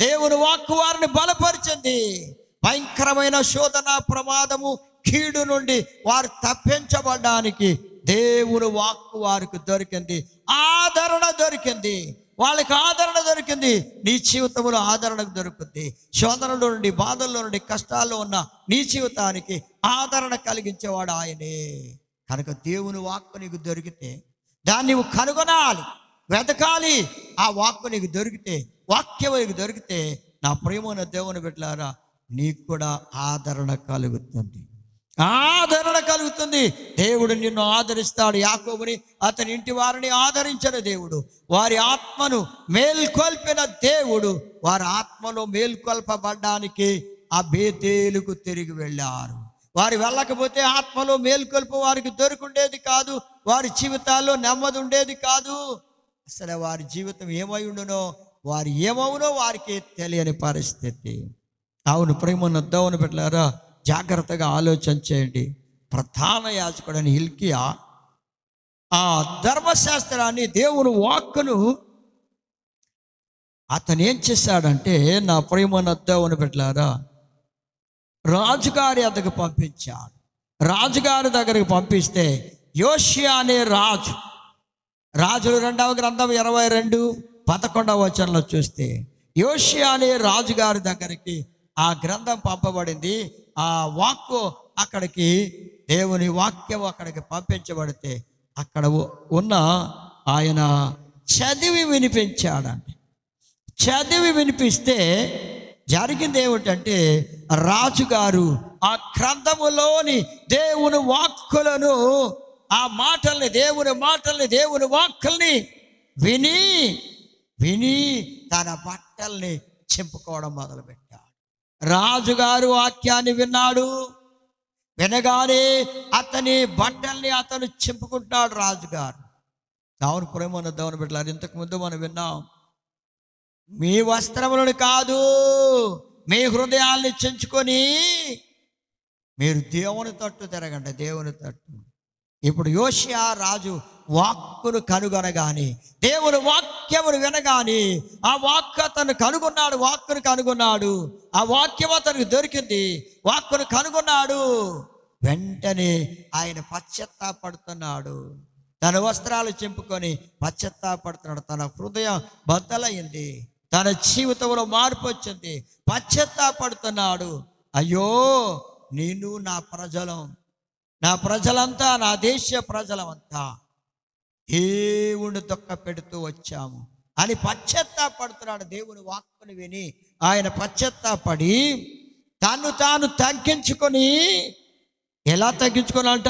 దేవుని వాక్కు వారిని బలపరిచింది. భయంకరమైన శోధన, ప్రమాదము, కీడు నుండి వారు తప్పించబడడానికి దేవుని వాక్కు వారికి దొరికింది. ఆదరణ దొరికింది. వాళ్ళకి ఆదరణ దొరికింది. నీ జీవితంలో ఆదరణ దొరుకుతుంది. శోధనలో నుండి, బాధల్లో నుండి, కష్టాల్లో ఉన్న నీ జీవితానికి ఆదరణ కలిగించేవాడు ఆయనే. కనుక దేవుని వాక్కు నీకు దొరికితే దాన్ని నువ్వు కనుగొనాలి. వెతకాలి. ఆ వాక్కు నీకు దొరికితే, వాక్యం నీకు దొరికితే నా ప్రియమైన దేవుని బిడ్డలారా నీకు కూడా ఆదరణ కలుగుతుంది, ఆదరణ కలుగుతుంది. దేవుడు నిన్ను ఆదరిస్తాడు. యాకోబుని అతని ఇంటి వారిని ఆదరించిన దేవుడు, వారి ఆత్మను మేల్కొల్పిన దేవుడు. వారి ఆత్మలో మేల్కొల్పబడ్డానికి ఆ బేతేలుకు తిరిగి వెళ్ళారు. వారు వెళ్ళకపోతే ఆత్మలో మేల్కొల్పు వారికి దొరికిండేది కాదు, వారి జీవితాల్లో నెమ్మది ఉండేది కాదు. అసలు వారి జీవితం ఏమై ఉండునో, వారు ఏమవునో వారికి తెలియని పరిస్థితి. అవును ప్రేమన్న దేవుని బిడ్డలారా, జాగ్రత్తగా ఆలోచన చేయండి. ప్రధాన యాజకుడైన హిల్కీయా ఆ ధర్మశాస్త్రాన్ని, దేవుని వాక్కును అతను ఏం చేశాడంటే, నా ప్రేమన్న దేవుని బిడ్డలారా, రాజుగారి దగ్గరికి పంపించాడు. రాజుగారి దగ్గరికి పంపిస్తే యోషియా అనే రాజులు 2వ గ్రంథం 22:11 వచనంలో చూస్తే యోషియా అనే రాజుగారి దగ్గరికి ఆ గ్రంథం పంపబడింది. ఆ వాక్కు అక్కడికి, దేవుని వాక్యం అక్కడికి పంపించబడితే అక్కడ ఉన్న ఆయన చదివి వినిపించాడండి. చదివి వినిపిస్తే జరిగింది ఏమిటంటే, రాజుగారు ఆ గ్రంథములోని దేవుని వాక్కులను, ఆ మాటల్ని, దేవుని వాక్కుల్ని విని విని తన బట్టల్ని చింపుకోవడం మొదలుపెట్టాడు. రాజుగారు వాక్యాన్ని విన్నాడు. వినగానే అతని బట్టల్ని అతను చింపుకుంటున్నాడు రాజుగారు. దేవుని ప్రేమన్న దేవుని బిడ్డలారా, ఇంతకుముందు మనం విన్నాం, మీ వస్త్రములను కాదు మీ హృదయాల్ని చించుకొని మీరు దేవుని తట్టు తిరగండి, దేవుని తట్టు. ఇప్పుడు యోషియా రాజు వాక్కును కనుగొనగాని, దేవుని వాక్యమును వినగాని, ఆ వాక్కు అతను కనుగొన్నాడు. వాక్కును కనుగొన్నాడు, ఆ వాక్యం అతనికి దొరికింది. వాక్కును కనుగొన్నాడు. వెంటనే ఆయన పశ్చాత్తాపడుతున్నాడు. తన వస్త్రాలు చింపుకొని పశ్చాత్తాపడుతున్నాడు. తన హృదయం బద్దలైంది, తన జీవితంలో మార్పు వచ్చింది. పశ్చాత్తాపడుతున్నాడు. అయ్యో, నేను నా ప్రజలంతా, నా దేశ ప్రజలమంతా దేవుని దుఃఖ పెడుతూ వచ్చాము అని పశ్చాత్తాపడుతున్నాడు. దేవుని వాక్కుని విని ఆయన పశ్చాత్తాపడి తాను తగ్గించుకొని, ఎలా తగ్గించుకోనంట,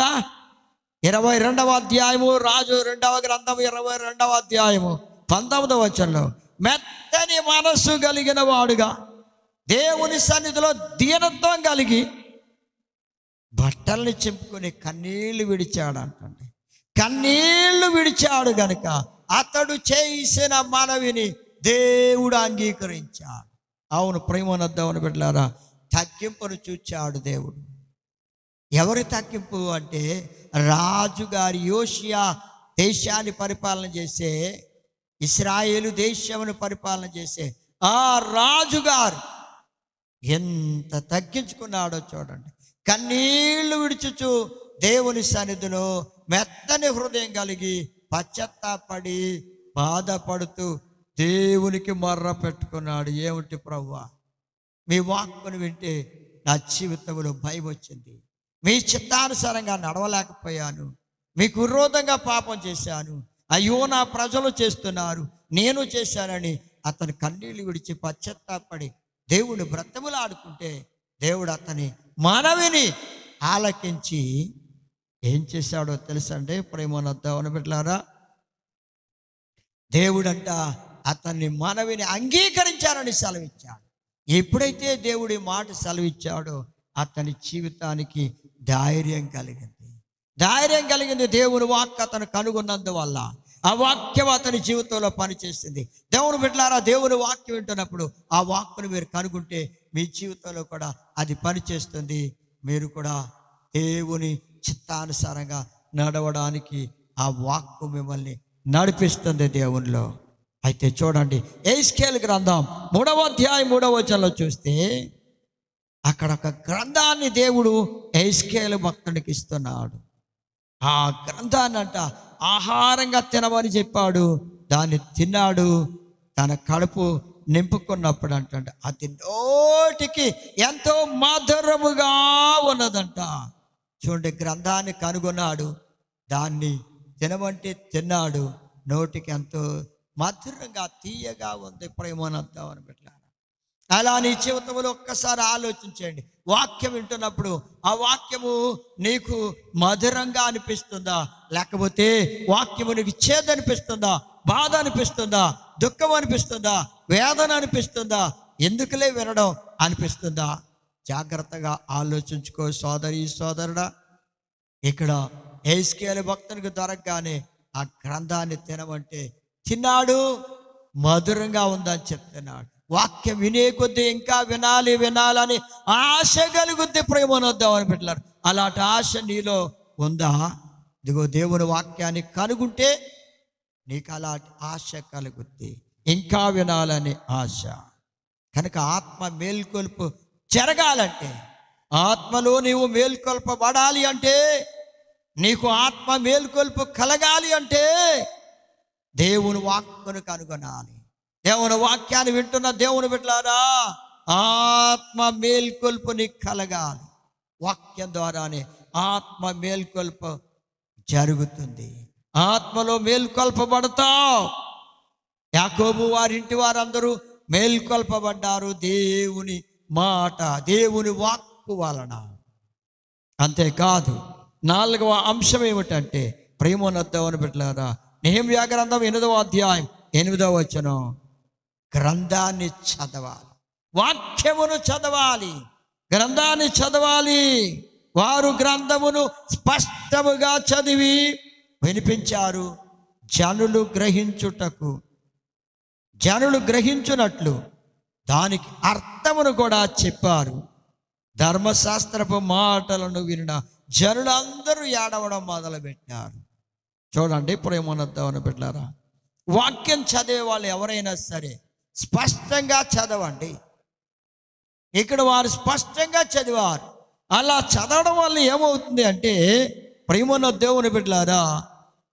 22వ అధ్యాయము, రాజు 2వ గ్రంథం 22వ అధ్యాయము 19వ వచనంలో, మెత్తని మనస్సు కలిగిన వాడుగా దేవుని సన్నిధిలో దీనత్వం కలిగి బట్టల్ని చింపుకొని కన్నీళ్లు విడిచాడంటండి. కన్నీళ్లు విడిచాడు గనుక అతడు చేసిన మనవిని దేవుడు అంగీకరించాడు. అవును ప్రేమన్న దేవుని బిడ్డలారా, తగ్గింపును చూచాడు దేవుడు. ఎవరి తగ్గింపు అంటే, రాజుగారి యోషియా దేశాన్ని పరిపాలన చేసే, ఇశ్రాయేలు దేశమును పరిపాలన చేసే ఆ రాజుగారు ఎంత తగ్గించుకున్నాడో చూడండి. కన్నీళ్లు విడిచుచు దేవుని సన్నిధిలో మెత్తని హృదయం కలిగి పశ్చాత్తాపడి బాధపడుతూ దేవునికి మొర్ర పెట్టుకున్నాడు. ఏమిటి ప్రభువా, మీ వాక్కును వింటే నా జీవితంలో భయం వచ్చింది, మీ చిత్తానుసారంగా నడవలేకపోయాను, మీకు విరోధంగా పాపం చేశాను, అయ్యో నా ప్రజలు చేస్తున్నారు, నేను చేశానని అతను కన్నీళ్లు విడిచి పశ్చాత్తాపడి దేవుడు బ్రతములాడుకుంటే, దేవుడు అతని మనవిని ఆలకించి ఏం చేశాడో తెలుసండి ప్రేమన్న దేవుని బిడ్డలారా, దేవుడంట అతన్ని మనవిని అంగీకరించారని సెలవిచ్చాడు. ఎప్పుడైతే దేవుడి మాట సెలవిచ్చాడో అతని జీవితానికి ధైర్యం కలిగింది. దేవుని వాక్కు అతను కనుగొన్నందువల్ల ఆ వాక్యం అతని జీవితంలో పనిచేస్తుంది. దేవుని బిడ్డలారా, దేవుని వాక్యం వింటున్నప్పుడు ఆ వాక్కును మీరు కనుగొంటే మీ జీవితంలో కూడా అది పనిచేస్తుంది. మీరు కూడా దేవుని చిత్తానుసారంగా నడవడానికి ఆ వాక్కు మిమ్మల్ని నడిపిస్తుంది దేవునిలో. అయితే చూడండి, యెహెజ్కేలు గ్రంథం 3వ అధ్యాయం 3వ వచనంలో చూస్తే అక్కడ ఒక గ్రంథాన్ని దేవుడు యెహెజ్కేలు భక్తునికి ఇస్తున్నాడు. ఆ గ్రంథాన్ని అంట ఆహారంగా తినమని చెప్పాడు. దాన్ని తిన్నాడు. తన కడుపు నింపుకున్నప్పుడు అంట అది నోటికి ఎంతో మధురముగా ఉన్నదంట. చూడండి, గ్రంథాన్ని కనుగొన్నాడు, దాన్ని తినమంటే తిన్నాడు, నోటికి ఎంతో మధురంగా తీయగా ఉంది ప్రేమనంతా అని పెట్టారు. అలా నీ జీవితంలో ఒక్కసారి ఆలోచించండి. వాక్యం వింటున్నప్పుడు ఆ వాక్యము నీకు మధురంగా అనిపిస్తుందా, లేకపోతే వాక్యము నీకు చేదనిపిస్తుందా, బాధ అనిపిస్తుందా, దుఃఖం అనిపిస్తుందా, వేదన అనిపిస్తుందా, ఎందుకులే వినడం అనిపిస్తుందా? జాగ్రత్తగా ఆలోచించుకో సోదరి సోదరుడా. ఇక్కడ యెహెజ్కేలు భక్తునికి దొరకగానే ఆ గ్రంథాన్ని తినమంటే తిన్నాడు, మధురంగా ఉందని చెప్తున్నాడు. వాక్యం వినే కొద్దీ ఇంకా వినాలి వినాలని ఆశ కలుగుద్ది ప్రేమనొద్దాం అని పెట్టారు. అలాంటి ఆశ నీలో ఉందా? ఇదిగో దేవుని వాక్యాన్ని కనుగొంటే నీకు అలాంటి ఆశ కలుగుద్ది, ఇంకా వినాలని ఆశ. కనుక ఆత్మ మేల్కొల్పు జరగాలంటే, ఆత్మలో నీవు మేల్కొల్పబడాలి అంటే, నీకు ఆత్మ మేల్కొల్పు కలగాలి అంటే దేవుని వాక్యను కనుగొనాలి. దేవుని వాక్యాన్ని వింటున్న దేవుని బిడ్డలారా, ఆత్మ మేల్కొల్పు నీకు కలగాలి. వాక్యం ద్వారానే ఆత్మ మేల్కొల్పు జరుగుతుంది. ఆత్మలో మేల్కొల్పబడతావు. యాకోబు వారింటి వారందరూ మేల్కొల్పబడ్డారు దేవుని మాట, దేవుని వాక్కు వలన. అంతేకాదు, 4వ అంశం ఏమిటంటే ప్రేమోన్నతమని పెట్టారా, నెహెమ్యా గ్రంథం 8వ అధ్యాయం 8వ వచనం, గ్రంథాన్ని చదవాలి, వాక్యమును చదవాలి, గ్రంథాన్ని చదవాలి. వారు గ్రంథమును స్పష్టముగా చదివి వినిపించారు, జనులు గ్రహించునట్లు దానికి అర్థమును కూడా చెప్పారు. ధర్మశాస్త్రపు మాటలను వినిన జనులందరూ ఏడవడం మొదలుపెట్టారు. చూడండి ప్రేమోన్నతమని పెట్టారా, వాక్యం చదివే వాళ్ళు ఎవరైనా సరే స్పష్టంగా చదవండి. ఇక్కడ వారు స్పష్టంగా చదివారు. అలా చదవడం వల్ల ఏమవుతుంది అంటే ప్రేమన్న దేవుని బిడ్డలారా,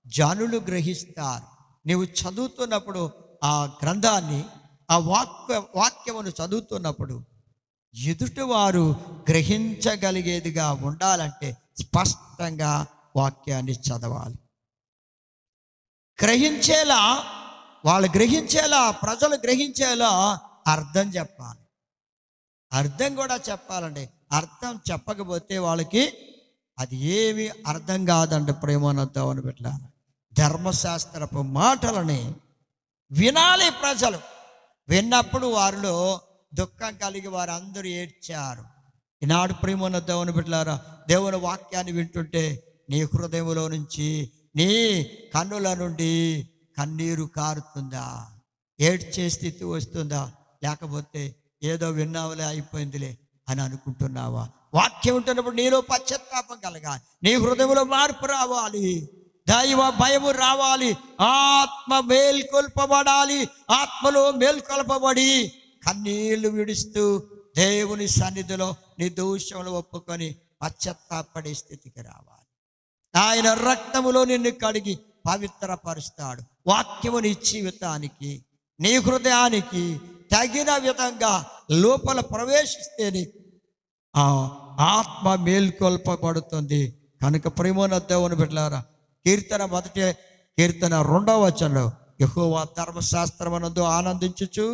జనులు గ్రహిస్తారు. నీవు చదువుతున్నప్పుడు ఆ గ్రంథాన్ని, ఆ వాక్యమును చదువుతున్నప్పుడు ఎదుటివారు గ్రహించగలిగేదిగా ఉండాలంటే స్పష్టంగా వాక్యాన్ని చదవాలి. గ్రహించేలా, వాళ్ళు గ్రహించేలా, ప్రజలు గ్రహించేలా అర్థం చెప్పాలి. అర్థం కూడా చెప్పాలండి. అర్థం చెప్పకపోతే వాళ్ళకి అది ఏమి అర్థం కాదండి ప్రేమోన్నతమని పెట్టాలి. ధర్మశాస్త్రపు మాటలని వినాలి ప్రజలు. విన్నప్పుడు వారిలో దుఃఖం కలిగి వారందరూ ఏడ్చారు. ఈనాడు ప్రేమోన్నతమని పెట్టారా, దేవుని వాక్యాన్ని వింటుంటే నీ హృదయంలో నుంచి, నీ కన్నుల నుండి కన్నీరు కారుతుందా? ఏడ్చే స్థితి వస్తుందా? లేకపోతే ఏదో విన్నావులే అయిపోయిందిలే అని అనుకుంటున్నావా? వాక్యం ఉంటున్నప్పుడు నీలో పశ్చాత్తాపం కలగాలి, నీ హృదయంలో మార్పు రావాలి, దైవ భయము రావాలి, ఆత్మ మేల్కొల్పబడాలి. ఆత్మలో మేల్కొల్పబడి కన్నీళ్లు విడుస్తూ దేవుని సన్నిధిలో నీ దోషములు ఒప్పుకొని పశ్చాత్తాపడే స్థితికి రావాలి. ఆయన రక్తములో నిన్ను కడిగి పవిత్రపరుస్తాడు. వాక్యము నీ జీవితానికి, నీ హృదయానికి తగిన విధంగా లోపల ప్రవేశిస్తేనే ఆ ఆత్మ మేల్కొల్పబడుతుంది. కనుక ప్రేమోన్నతమని బిడ్డలారా, కీర్తన 2వ వచనంలో, యెహోవా ధర్మశాస్త్రమునందు ఆనందించుచు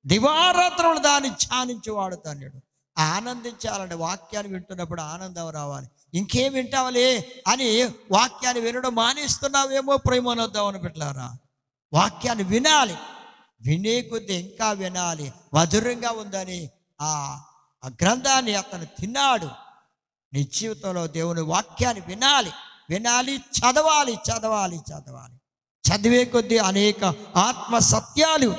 దివారాత్రములు దాన్ని ధ్యానించువాడు ధన్యుడు. ఆనందించాలంటే వాక్యాన్ని వింటున్నప్పుడు ఆనందం రావాలి. ఇంకేం వింటావులే అని వాక్యాన్ని వినడం మానేస్తున్నావేమో ప్రేమోన్నతమని బిడ్డలారా. వాక్యాన్ని వినాలి, వినే కొద్దీ ఇంకా వినాలి. మధురంగా ఉందని ఆ గ్రంథాన్ని అతను తిన్నాడు. నీ జీవితంలో దేవుని వాక్యాన్ని వినాలి, చదవాలి. చదివే కొద్దీ అనేక ఆత్మ సత్యాలు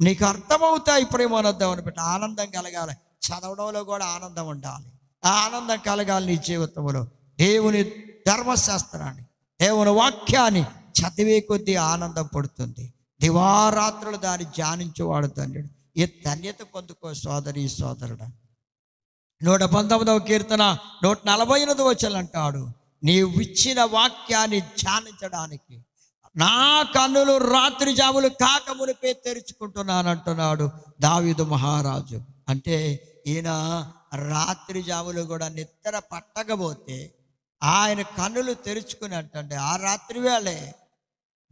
నీకు అర్థమవుతాయి. ప్రేమోన్నతమని పెట్ట ఆనందం కలగాలి. చదవడంలో కూడా ఆనందం ఉండాలి. ఆ ఆనందం కలగాలి నీ జీవితంలో. దేవుని ధర్మశాస్త్రాన్ని, దేవుని వాక్యాన్ని చదివే కొద్దీ ఆనందం పడుతుంది. దివారాత్రులు దాన్ని ధ్యానించేవాడు ధన్యుడు. ఈ ధన్యత పొందుకో సోదరి సోదరుడా. 119వ కీర్తన 148వ వచనం అంటాడు, నీవు ఇచ్చిన వాక్యాన్ని ధ్యానించడానికి నా కన్నులు రాత్రి జాములు కాక మునిపే తెరుచుకుంటున్నాను అంటున్నాడు దావీదు మహారాజు. అంటే ఈయన రాత్రి జాములు కూడా నిద్ర పట్టకపోతే ఆయన కన్నులు తెరుచుకుని అంటే ఆ రాత్రి వేళే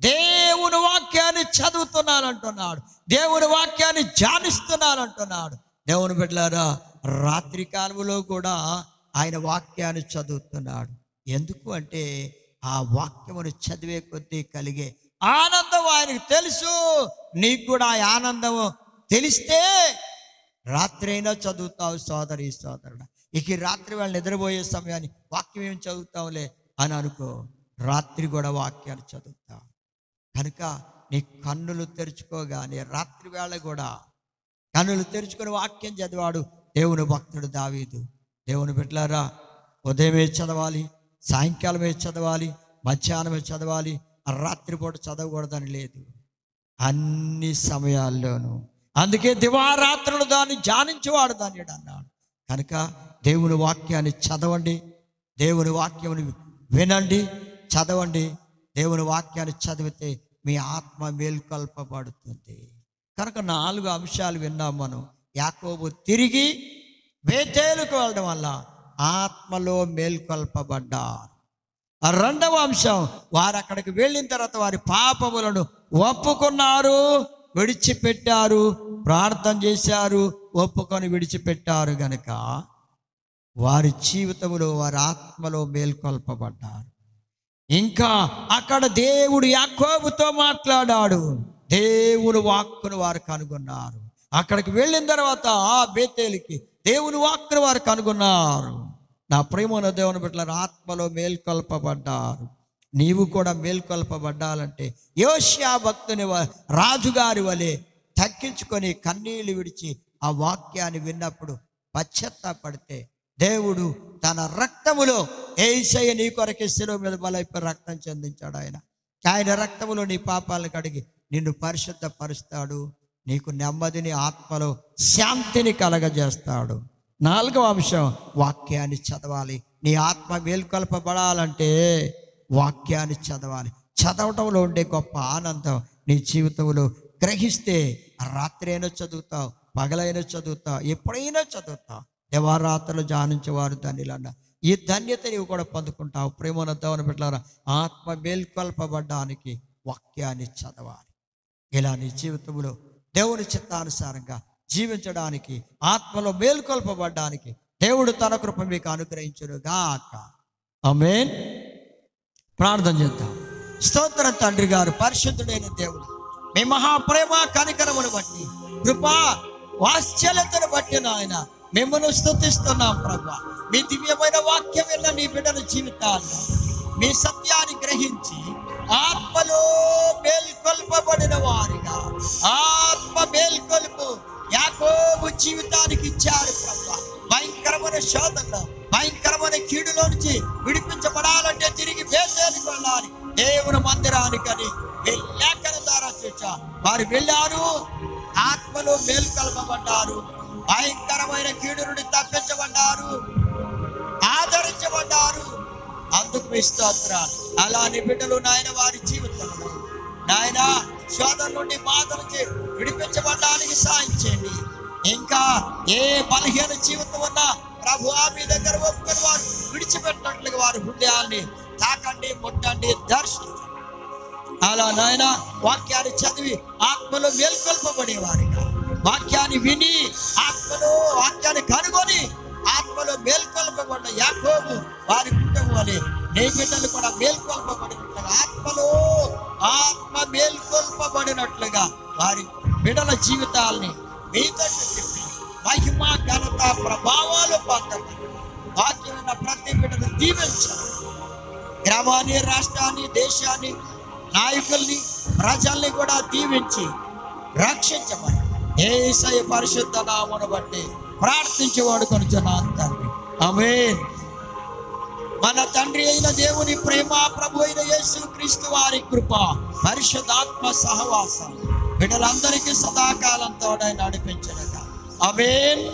దేవుని వాక్యాన్ని చదువుతున్నానంటున్నాడు, దేవుని వాక్యాన్ని ధ్యానిస్తున్నానంటున్నాడు. దేవుని బిడ్డలారా, రాత్రి కాలంలో కూడా ఆయన వాక్యాన్ని చదువుతున్నాడు. ఎందుకు అంటే ఆ వాక్యమును చదివే కొద్దీ కలిగే ఆనందం ఆయనకు తెలుసు. నీకు కూడా ఆ ఆనందము తెలిస్తే రాత్రి అయినా చదువుతావు సోదరి సోదరుడు. ఇక రాత్రి వాళ్ళు నిద్రపోయే సమయాన్ని వాక్యం ఏం చదువుతావులే అని అనుకో, రాత్రి కూడా వాక్యాన్ని చదువుతావు. కనుక నీ కన్నులు తెరుచుకోగానే రాత్రి వేళ కూడా కన్నులు తెరుచుకొని వాక్యం చదివాడు దేవుని భక్తుడు దావీదు. దేవుని బిడ్డలారా, ఉదయమే చదవాలి, సాయంకాలమే చదవాలి, మధ్యాహ్నమే చదవాలి, రాత్రిపూట చదవకూడదని లేదు, అన్ని సమయాల్లోనూ. అందుకే దివారాత్రులు దాన్ని ధ్యానించేవాడు ధన్యుడు అన్నాడు. కనుక దేవుని వాక్యాన్ని చదవండి, దేవుని వాక్యముని వినండి, చదవండి. దేవుని వాక్యాన్ని చదివితే మీ ఆత్మ మేల్కొల్పబడుతుంది. కనుక 4 అంశాలు విన్నాం మనం. యాకోబు తిరిగి బేతేలుకు వెళ్ళడం వల్ల ఆత్మలో మేల్కొల్పబడ్డారు. ఆ 2వ అంశం, వారు అక్కడికి వెళ్ళిన తర్వాత వారి పాపములను ఒప్పుకున్నారు, విడిచిపెట్టారు, ప్రార్థన చేశారు, ఒప్పుకొని విడిచిపెట్టారు. గనుక వారి జీవితంలో వారి ఆత్మలో మేల్కొల్పబడ్డారు. ఇంకా అక్కడ దేవుడు యాకోబుతో మాట్లాడాడు, దేవుని వాక్కును వారు కనుగొన్నారు. అక్కడికి వెళ్ళిన తర్వాత ఆ బేతేలుకి దేవుని వాక్కును వారు కనుగొన్నారు. నా ప్రేమను దేవుని బిడ్డలారా, ఆత్మలో మేల్కొల్పబడ్డారు. నీవు కూడా మేల్కొల్పబడ్డాలంటే యోషియా భక్తుని రాజుగారి వలె తగ్గించుకొని కన్నీళ్లు విడిచి ఆ వాక్యాన్ని విన్నప్పుడు పశ్చాత్తాపడితే దేవుడు తన రక్తములో, యేసయ్య నీ కొరకే శిలువ మీద బలైపోయి రక్తం చెందించాడు. ఆయన రక్తములో నీ పాపాలను కడిగి నిన్ను పరిశుద్ధపరుస్తాడు. నీకు నెమ్మదిని, ఆత్మలో శాంతిని కలగజేస్తాడు. 4వ అంశం, వాక్యాన్ని చదవాలి. నీ ఆత్మ మేల్కొల్పబడాలంటే వాక్యాన్ని చదవాలి. చదవటంలో ఉండే గొప్ప ఆనందం నీ జీవితంలో గ్రహిస్తే రాత్రి అయినా చదువుతావు, పగలైనా చదువుతావు, ఎప్పుడైనా చదువుతావు. దేవారాత్రులు ధ్యానించేవారు ధన్యులన్న ఈ ధన్యత నీవు కూడా పొందుకుంటావు. ప్రేమను దేవుని బిడ్డలారా, ఆత్మ మేల్కొల్పబడ్డానికి వాక్యాన్ని చదవాలి. ఇలా నీ జీవితంలో దేవుని చిత్తానుసారంగా జీవించడానికి, ఆత్మలో మేల్కొల్పబడ్డానికి దేవుడు తన కృప మీకు అనుగ్రహించునుగాక. ఆమేన్. ప్రార్థన చేద్దాం. స్తోత్రం తండ్రి గారు, పరిశుద్ధుడైన దేవుడు, మీ మహాప్రేమ కనికరమును బట్టి, కృపా వాత్సల్యతను బట్టి నాయన మిమ్మల్ని స్తుతిస్తున్నాం ప్రభువా. మీ దివ్యమైన వాక్యం వల్ల నీ బిడ్డల జీవితాల్లో మీ సత్యాన్ని గ్రహించి ఆత్మలో మేల్కొల్పబడిన వారిగా, ఆత్మ మేల్కొల్పు యాకోబు జీవితానికి ఇచ్చారు ప్రభువా. భయంకరమైన శోధనలో, భయంకరమైన కీడులో నుంచి విడిపించబడాలంటే తిరిగి బేతేలుకు వెళ్ళాలి, దేవుని మందిరానికని లేఖన ద్వారా చూచా వారు వెళ్ళారు, ఆత్మలో మేల్కొల్పబడ్డారు, భయంకరమైన కీడు నుండి తప్పించబడ్డారు, ఆదరించబడ్డారు. అందుకు మీ స్తోత్రాలు. అలాని బిడ్డలు నాయన వారి జీవితంలో నాయన శోధన నుండి, బాధ నుంచి విడిపించబడడానికి సాయం చేయండి. ఇంకా ఏ బలహీన జీవితం ఉన్నా ప్రభువా మీ దగ్గర ఒప్పుకొని వారు విడిచిపెట్టినట్లుగా వారి హృదయాల్ని తాకండి, ముట్టండి, దర్శించండి. అలా నాయన వాక్యాన్ని చదివి ఆత్మలో మేల్కొల్పబడే వారిగా, వాక్యాన్ని విని ఆత్మలో వాక్యాన్ని కనుగొని ఆత్మలో మేల్కొల్పబడిన యాకోబు వారి కుటుంబం వలె నీ బిడ్డలు కూడా మేల్కొల్పబడినట్లుగా, ఆత్మలో ఆత్మ మేల్కొల్పబడినట్లుగా వారి బిడ్డల జీవితాల్ని మీ తట్టు తిప్పి మహిమ, ఘనత, ప్రభావాలు పొందండి. వాక్యం ఉన్న ప్రతి బిడ్డను దీవించాలి. గ్రామాన్ని, రాష్ట్రాన్ని, దేశాన్ని, నాయకుల్ని, ప్రజల్ని కూడా దీవించి రక్షించమని యేసయ్య పరిశుద్ధ నామమును బట్టి ప్రార్థించి వాడుకొనుచున్నాను తండ్రి. ఆమేన్. మన తండ్రి అయిన దేవుని ప్రేమ, ప్రభు అయిన యేసు క్రీస్తు వారి కృప, పరిశుద్ధాత్మ సహవాసం బిడ్డలందరికీ సదాకాలం తోడై నడిపించునుగా. ఆమేన్.